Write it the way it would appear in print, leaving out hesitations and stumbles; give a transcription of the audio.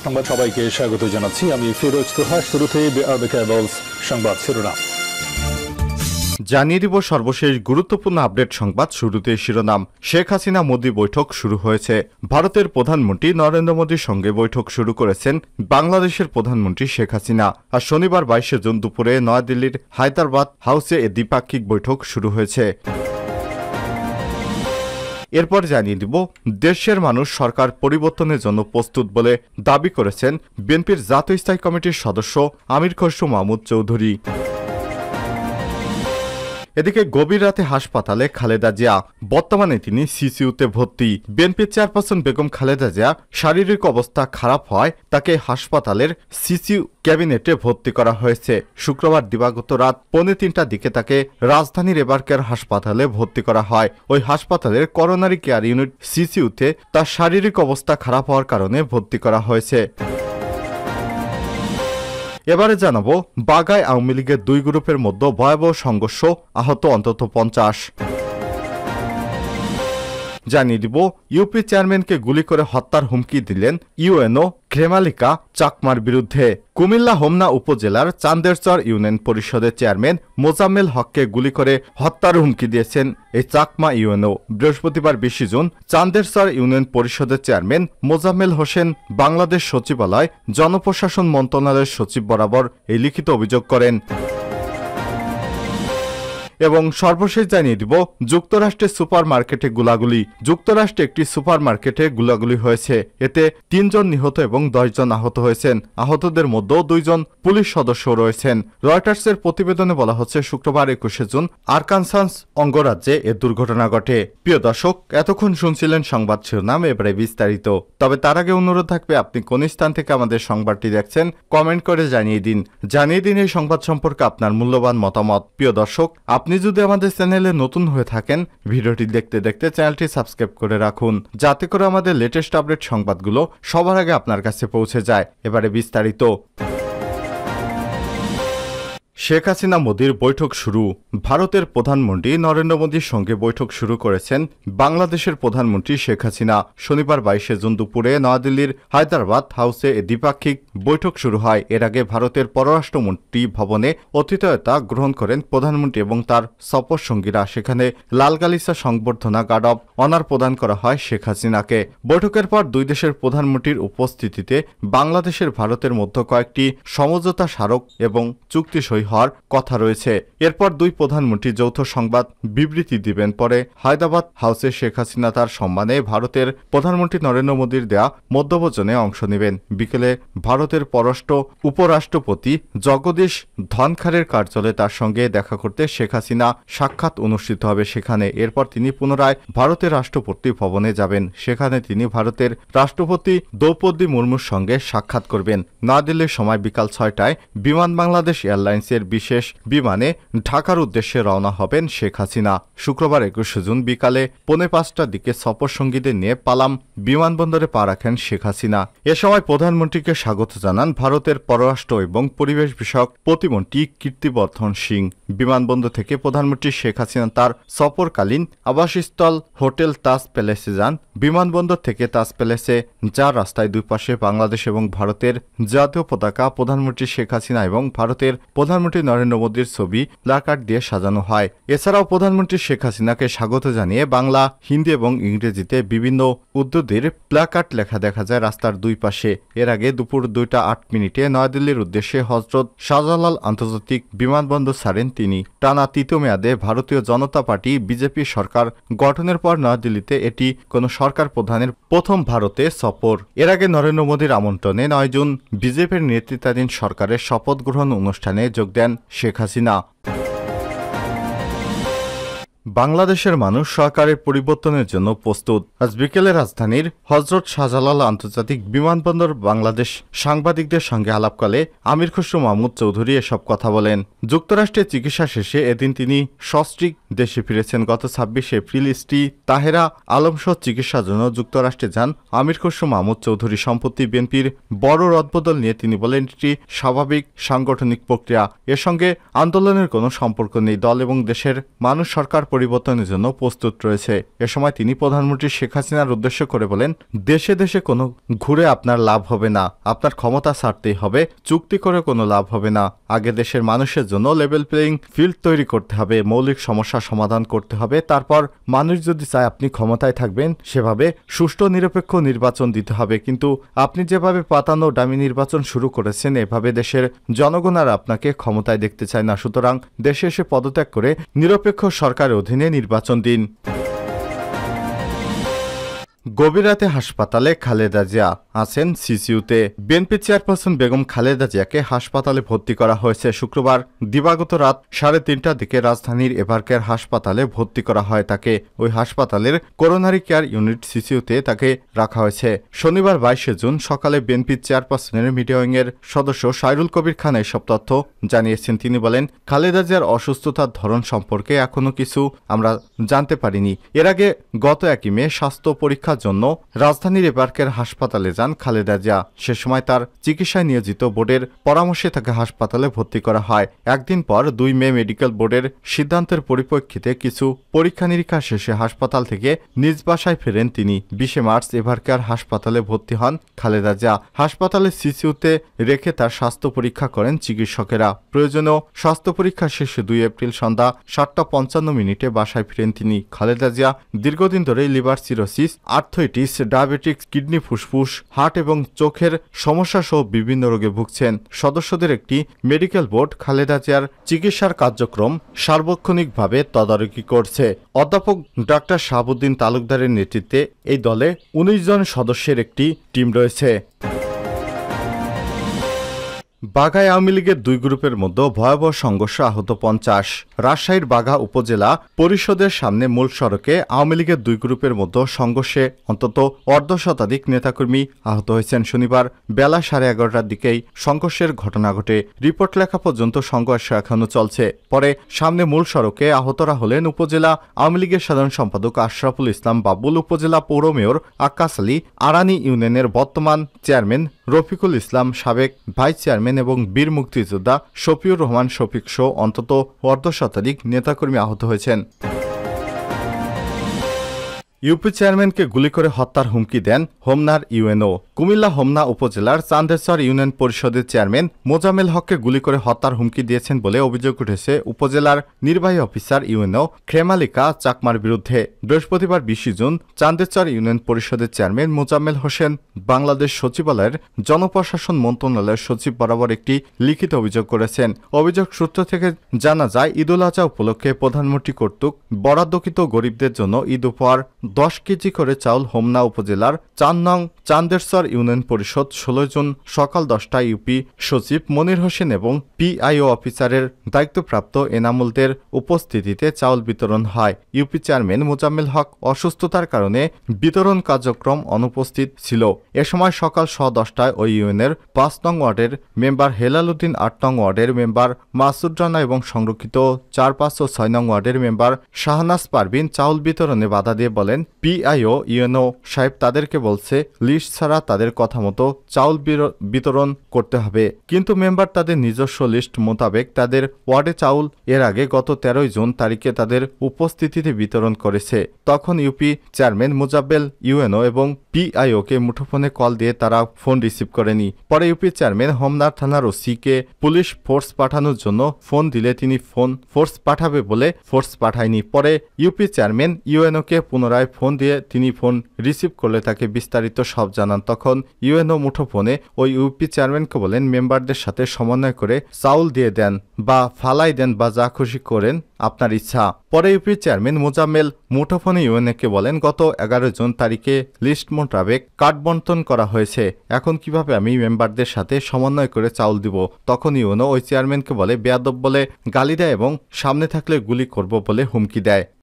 সংবাদ সবাইকে স্বাগত জানাচ্ছি। আমি ফিরোজ তোহা। শুরুতে সংবাদ শিরোনাম জানিয়ে দিব সর্বশেষ গুরুত্বপূর্ণ আপডেট সংবাদ। শুরুতে শিরোনাম। শেখ হাসিনা মোদি বৈঠক শুরু হয়েছে। ভারতের প্রধানমন্ত্রী নরেন্দ্র মোদীর সঙ্গে বৈঠক শুরু করেছেন বাংলাদেশের প্রধানমন্ত্রী শেখ হাসিনা। আর শনিবার 22 জুন দুপুরে নয়াদিল্লির হায়দ্রাবাদ হাউসে এ দ্বিপাক্ষিক বৈঠক শুরু হয়েছে। এরপর জানিয়ে দিব দেশের মানুষ সরকার পরিবর্তনের জন্য প্রস্তুত বলে দাবি করেছেন বিএনপির জাতীয় স্থায়ী কমিটির সদস্য আমির খসরু মাহমুদ চৌধুরী। এদিকে গভীর রাতে হাসপাতালে খালেদা জিয়া, বর্তমানে তিনি সিসিইউতে ভর্তি। বিএনপির চেয়ারপারসন বেগম খালেদা জিয়া শারীরিক অবস্থা খারাপ হওয়ায় তাকে হাসপাতালের সিসিইউ ক্যাবিনেটে ভর্তি করা হয়েছে। শুক্রবার দিবাগত রাত 3:45টার দিকে তাকে রাজধানীর এবারকেয়ার হাসপাতালে ভর্তি করা হয়। ওই হাসপাতালের করোনারি কেয়ার ইউনিট সিসিইউতে তার শারীরিক অবস্থা খারাপ হওয়ার কারণে ভর্তি করা হয়েছে। এবারে জানাবো বাগাই আওয়ামী লীগের দুই গ্রুপের মধ্যে ভয়াবহ সংঘর্ষ, আহত অন্তত 50। জানিয়ে দিব ইউপি চেয়ারম্যানকে গুলি করে হত্যার হুমকি দিলেন ইউএনও ঘ্রেমালিকা চাকমার বিরুদ্ধে। কুমিল্লা হোমনা উপজেলার চান্দেরচর ইউনিয়ন পরিষদের চেয়ারম্যান মোজাম্মেল হককে গুলি করে হত্যার হুমকি দিয়েছেন এই চাকমা ইউএনও। বৃহস্পতিবার 20 জুন চান্দেরচর ইউনিয়ন পরিষদের চেয়ারম্যান মোজাম্মেল হোসেন বাংলাদেশ সচিবালয় জনপ্রশাসন মন্ত্রণালয়ের সচিব বরাবর এই লিখিত অভিযোগ করেন। এবং সর্বশেষ জানিয়ে দিব যুক্তরাষ্ট্রের সুপার মার্কেটে গোলাগুলি। যুক্তরাষ্ট্রে একটি সুপার মার্কেটে গোলাগুলি হয়েছে। এতে 3 জন নিহত এবং 10 জন আহত হয়েছেন। আহতদের মধ্যেও 2 জন পুলিশ সদস্য রয়েছেন। রয়টার্সের প্রতিবেদনে বলা হচ্ছে শুক্রবার 21 জুন আরকানসাস অঙ্গরাজ্যে এ দুর্ঘটনা ঘটে। প্রিয় দর্শক, এতক্ষণ শুনছিলেন সংবাদ শিরোনাম, এবারে বিস্তারিত। তবে তার আগে অনুরোধ থাকবে আপনি কোন স্থান থেকে আমাদের সংবাদটি দেখছেন কমেন্ট করে জানিয়ে দিন এই সংবাদ সম্পর্কে আপনার মূল্যবান মতামত। প্রিয় দর্শক, আপনি যদি আমাদের চ্যানেলে নতুন হয়ে থাকেন ভিডিওটি দেখতে দেখতে চ্যানেলটি সাবস্ক্রাইব করে রাখুন, যাতে করে আমাদের লেটেস্ট আপডেট সংবাদগুলো সবার আগে আপনার কাছে পৌঁছে যায়। এবারে বিস্তারিত। শেখ হাসিনা মোদির বৈঠক শুরু। ভারতের প্রধানমন্ত্রী নরেন্দ্র মোদীর সঙ্গে বৈঠক শুরু করেছেন বাংলাদেশের প্রধানমন্ত্রী শেখ হাসিনা। শনিবার 22 জুন দুপুরে নয়াদিল্লির হায়দ্রাবাদ হাউসে দ্বিপাক্ষিক বৈঠক শুরু হয়। এর আগে ভারতের পররাষ্ট্রমন্ত্রী ভবনে আতিথেয়তা গ্রহণ করেন প্রধানমন্ত্রী এবং তার সফর সঙ্গীরা। সেখানে লাল গালিচা সংবর্ধনা গার্ড অব অনার প্রদান করা হয় শেখ হাসিনাকে। বৈঠকের পর দুই দেশের প্রধানমন্ত্রীর উপস্থিতিতে বাংলাদেশের ভারতের মধ্যে কয়েকটি সমঝোতা স্মারক এবং চুক্তি সই হওয়ার কথা রয়েছে। এরপর দুই প্রধানমন্ত্রী যৌথ সংবাদ বিবৃতি দিবেন। পরে হায়দ্রাবাদ হাউসে শেখ হাসিনা তার সম্মানে ভারতের প্রধানমন্ত্রী নরেন্দ্র মোদীর দেয়া মধ্যভোজনে অংশ নেবেন। বিকেলে ভারতের উপরাষ্ট্রপতি জগদীশ ধনখারের কার্যালয়ে তার সঙ্গে দেখা করতে শেখ হাসিনা সাক্ষাৎ অনুষ্ঠিত হবে সেখানে। এরপর তিনি পুনরায় ভারতের রাষ্ট্রপতি ভবনে যাবেন। সেখানে তিনি ভারতের রাষ্ট্রপতি দ্রৌপদী মুর্মুর সঙ্গে সাক্ষাৎ করবেন। নয়াদিল্লির সময় বিকাল 6টায় বিমান বাংলাদেশ এয়ারলাইন্সের বিশেষ বিমানে ঢাকার উদ্দেশ্যে রওনা হবেন শেখ হাসিনা। শুক্রবার 21 জুন বিকালে 4:45টার দিকে সফর সঙ্গীদের নিয়ে পালাম বিমানবন্দরে পা রাখেন শেখ হাসিনা। এ সময় প্রধানমন্ত্রীকে স্বাগত জানান ভারতের পররাষ্ট্র এবং পরিবেশ বিষয়ক প্রতিমন্ত্রী কীর্তিবর্ধন সিং। বিমানবন্দর থেকে প্রধানমন্ত্রী শেখ হাসিনা তার সফরকালীন আবাসস্থল হোটেল তাজ প্যালেসে যান। বিমানবন্দর থেকে তাজ প্যালেসে যার রাস্তায় দুই পাশে বাংলাদেশ এবং ভারতের জাতীয় পতাকা, প্রধানমন্ত্রী শেখ হাসিনা এবং ভারতের প্রধানমন্ত্রী নরেন্দ্র মোদীর ছবি প্ল্যাকার্ড দিয়ে সাজানো হয়। এছাড়াও প্রধানমন্ত্রী শেখ হাসিনাকে স্বাগত জানিয়ে বাংলা, হিন্দি এবং ইংরেজিতে বিভিন্ন উদ্যোগের প্ল্যাকার্ড লেখা দেখা যায় রাস্তার দুই পাশে। এর আগে দুপুর 2:08 নয়াদিল্লির উদ্দেশ্যে হজরত শাহজালাল আন্তর্জাতিক বিমানবন্দর ছাড়েন তিনি। টানা 3য় মেয়াদে ভারতীয় জনতা পার্টি বিজেপি সরকার গঠনের পর নয়াদিল্লিতে এটি কোন সরকার প্রধানের প্রথম ভারতে সফর। এর আগে নরেন্দ্র মোদীর আমন্ত্রণে 9 জুন বিজেপির নেতৃত্বাধীন সরকারের শপথ গ্রহণ অনুষ্ঠানে যোগ দেন শেখ হাসিনা। বাংলাদেশের মানুষ সরকারের পরিবর্তনের জন্য প্রস্তুত। আজ বিকেলে রাজধানীর হজরত শাহজালাল আন্তর্জাতিক বিমানবন্দর বাংলাদেশ সাংবাদিকদের সঙ্গে আলাপকালে আমির খসরু মাহমুদ চৌধুরী এসব কথা বলেন। যুক্তরাষ্ট্রে চিকিৎসা শেষে এদিন তিনি সস্ত্রীক দেশে ফিরেছেন। গত 26 এপ্রিল স্ত্রী তাহেরা আলমসহ চিকিৎসার জন্য যুক্তরাষ্ট্রে যান আমির খসরু মাহমুদ চৌধুরী। সম্প্রতি বিএনপির বড় রদবদল নিয়ে তিনি বলেন এটি স্বাভাবিক সাংগঠনিক প্রক্রিয়া, এর সঙ্গে আন্দোলনের কোনো সম্পর্ক নেই। দল এবং দেশের মানুষ সরকার পরিবর্তনের জন্য প্রস্তুত রয়েছে। এ সময় তিনি প্রধানমন্ত্রী শেখ হাসিনার উদ্দেশ্য করে বলেন, দেশে দেশে কোনো ঘুরে আপনার লাভ হবে না, আপনার ক্ষমতা ছাড়তেই হবে, চুক্তি করে কোনো লাভ হবে না। আগে দেশের মানুষের জন্য লেভেল প্লেয়িং ফিল্ড তৈরি করতে হবে, মৌলিক সমস্যা সমাধান করতে হবে, তারপর মানুষ যদি চায় আপনি ক্ষমতায় থাকবেন সেভাবে সুষ্ঠু নিরপেক্ষ নির্বাচন দিতে হবে। কিন্তু আপনি যেভাবে পাতানো ডামি নির্বাচন শুরু করেছেন, এভাবে দেশের জনগণ আর আপনাকে ক্ষমতায় দেখতে চায় না। সুতরাং দেশে এসে পদত্যাগ করে নিরপেক্ষ সরকারের অধীনে নির্বাচন দিন। গভীর রাতে হাসপাতালে খালেদা জিয়া আছেন সিসিইউতে। বিএনপি চেয়ারপারসন বেগম খালেদা জিয়াকে হাসপাতালে ভর্তি করা হয়েছে। শুক্রবার দিবাগত রাত 3:30টার দিকে রাজধানীর এভারকেয়ার হাসপাতালে ভর্তি করা হয় তাকে। ওই হাসপাতালের করোনারি কেয়ার ইউনিট সিসিইউতে তাকে রাখা হয়েছে। শনিবার 22শে জুন সকালে বিএনপি চেয়ারপারসনের মিডিয়া উইংয়ের সদস্য সাইরুল কবির খান এসব তথ্য জানিয়েছেন। তিনি বলেন, খালেদা জিয়ার অসুস্থতার ধরন সম্পর্কে এখনো কিছু আমরা জানতে পারিনি। এর আগে গত 1 মে স্বাস্থ্য পরীক্ষার জন্য রাজধানীর এভারকেয়ার হাসপাতালে যান খালেদা জিয়া। সে সময় তার চিকিৎসায় নিয়োজিত বোর্ডের পরামর্শে তাকে হাসপাতালে ভর্তি করা হয়। একদিন পর 2 মে মেডিকেল বোর্ডের সিদ্ধান্তের পরিপ্রেক্ষিতে কিছু পরীক্ষা নিরীক্ষা শেষে হাসপাতাল থেকে নিজ বাসায় ফেরেন তিনি। 20শে মার্চ এভারকেয়ার হাসপাতালে ভর্তি হন খালেদা জিয়া। হাসপাতালে সিসিইউতে রেখে তার স্বাস্থ্য পরীক্ষা করেন চিকিৎসকেরা। প্রয়োজনীয় স্বাস্থ্য পরীক্ষা শেষে 2 এপ্রিল সন্ধ্যা 7:55 বাসায় ফিরেন তিনি। খালেদা জিয়া দীর্ঘদিন ধরে liver cirrhosis, arthritis, diabetics, kidney, ফুসফুস, হার্ট এবং চোখের সমস্যা সহ বিভিন্ন রোগে ভুগছেন। সদস্যদের একটি মেডিকেল বোর্ড খালেদা জিয়ার চিকিৎসার কার্যক্রম সার্বক্ষণিকভাবে তদারকি করছে। অধ্যাপক ডাক্তার শাহাবুদ্দিন তালুকদারের নেতৃত্বে এই দলে 19 জন সদস্যের একটি টিম রয়েছে। বাঘায় আওয়ামী লীগের 2 গ্রুপের মধ্যে ভয়াবহ সংঘর্ষ, আহত 50। রাজশাহীর বাঘা উপজেলা পরিষদের সামনে মূল সড়কে আওয়ামী লীগের 2 গ্রুপের মধ্যে সংঘর্ষে অন্তত অর্ধশতাধিক নেতাকর্মী আহত হয়েছেন। শনিবার বেলা 11:30টার দিকেই সংঘর্ষের ঘটনা ঘটে। রিপোর্ট লেখা পর্যন্ত সংঘর্ষ এখনও চলছে। পরে সামনে মূল সড়কে আহতরা হলেন উপজেলা আওয়ামী লীগের সাধারণ সম্পাদক আশরাফুল ইসলাম বাবুল, উপজেলা পৌর মেয়র আক্কাস আলী, আরানি ইউনিয়নের বর্তমান চেয়ারম্যান রফিকুল ইসলাম, সাবেক ভাইস চেয়ারম্যান এবং বীর মুক্তিযোদ্ধা শফিউর রহমান শফিক সহ অন্তত অর্ধশতাধিক নেতাকর্মী আহত হয়েছেন। ইউপি চেয়ারম্যানকে গুলি করে হত্যার হুমকি দেন হোমনার ইউএনও। কুমিল্লা হোমনা উপজেলার চান্দেশ্বর ইউনিয়ন পরিষদের চেয়ারম্যান মোজামেল হককে গুলি করে হত্যার হুমকি দিয়েছেন বলে অভিযোগ উঠেছে উপজেলার নির্বাহী অফিসার ইউএনও খেমালিকা চাকমার বিরুদ্ধে। বৃহস্পতিবার 20 জুন চান্দেশ্বর ইউনিয়ন পরিষদের চেয়ারম্যান মোজাম্মেল হোসেন বাংলাদেশ সচিবালয়ের জনপ্রশাসন মন্ত্রণালয়ের সচিব বরাবর একটি লিখিত অভিযোগ করেছেন। অভিযোগ সূত্র থেকে জানা যায়, ঈদুল আজহা উপলক্ষে প্রধানমন্ত্রী কর্তৃক বরাদ্দকৃত গরিবদের জন্য ঈদ উপহার 10 কেজি করে চাউল হোমনা উপজেলার 4 নং চান্দেশ্বর ইউনিয়ন পরিষদ 16 জুন সকাল 10টায় ইউপি সচিব মনির হোসেন এবং পিআইও অফিসারের দায়িত্বপ্রাপ্ত এনামুলদের উপস্থিতিতে চাউল বিতরণ হয়। ইউপি চেয়ারম্যান মোজাম্মেল হক অসুস্থতার কারণে বিতরণ কার্যক্রম অনুপস্থিত ছিল। এ সময় সকাল 10:10টায় ওই ইউনিয়নের 5 নং ওয়ার্ডের মেম্বার হেলাল উদ্দিন, 8 নং ওয়ার্ডের মেম্বার মাসুদ রানা এবং সংরক্ষিত 4, 5 ও 6 নং ওয়ার্ডের মেম্বার শাহনাজ পারভিন চাউল বিতরণে বাধা দিয়ে বলেন, পিআইও ইউএনও সাহেব তাদেরকে বলছে লিস্ট ছাড়া তাদের কথা মতো চাউল বিতরণ করতে হবে। কিন্তু মেম্বার তাদের নিজস্ব লিস্ট মোতাবেক তাদের ওয়ার্ডে চাউল এর আগে গত 13 জুন তারিখে তাদের উপস্থিতিতে বিতরণ করেছে। তখন ইউপি চেয়ারম্যান মোজাব্বেল ইউএনও এবং পিআইওকে মুঠোফোনে কল দিয়ে তারা ফোন রিসিভ করেনি। পরে ইউপি চেয়ারম্যান হোমনার থানার ওসিকে পুলিশ ফোর্স পাঠানোর জন্য ফোন দিলে তিনি ফোর্স পাঠাবে বলে ফোর্স পাঠায়নি। পরে ইউপি চেয়ারম্যান ইউএনওকে পুনরায় ফোন দিয়ে তিনি ফোন রিসিভ করলে তাকে বিস্তারিত সব জানান। তখন ইউএনও মুঠোফোনে ওই ইউপি চেয়ারম্যানকে বলেন, মেম্বারদের সাথে সমন্বয় করে চাউল দিয়ে দেন বা ফালাই দেন বা যা খুশি করেন, আপনার ইচ্ছা। পরে ইউপি চেয়ারম্যান মোজাম্মেল মুঠোফোনে ইউএনওকে বলেন, গত 11 জুন তারিখে লিস্ট মোতাবেক কার্ড বন্টন করা হয়েছে, এখন কিভাবে আমি মেম্বারদের সাথে সমন্বয় করে চাউল দিব। তখন ইউএনও ওই চেয়ারম্যানকে বলে বেয়াদব বলে গালি দেয় এবং সামনে থাকলে গুলি করব বলে হুমকি দেয়।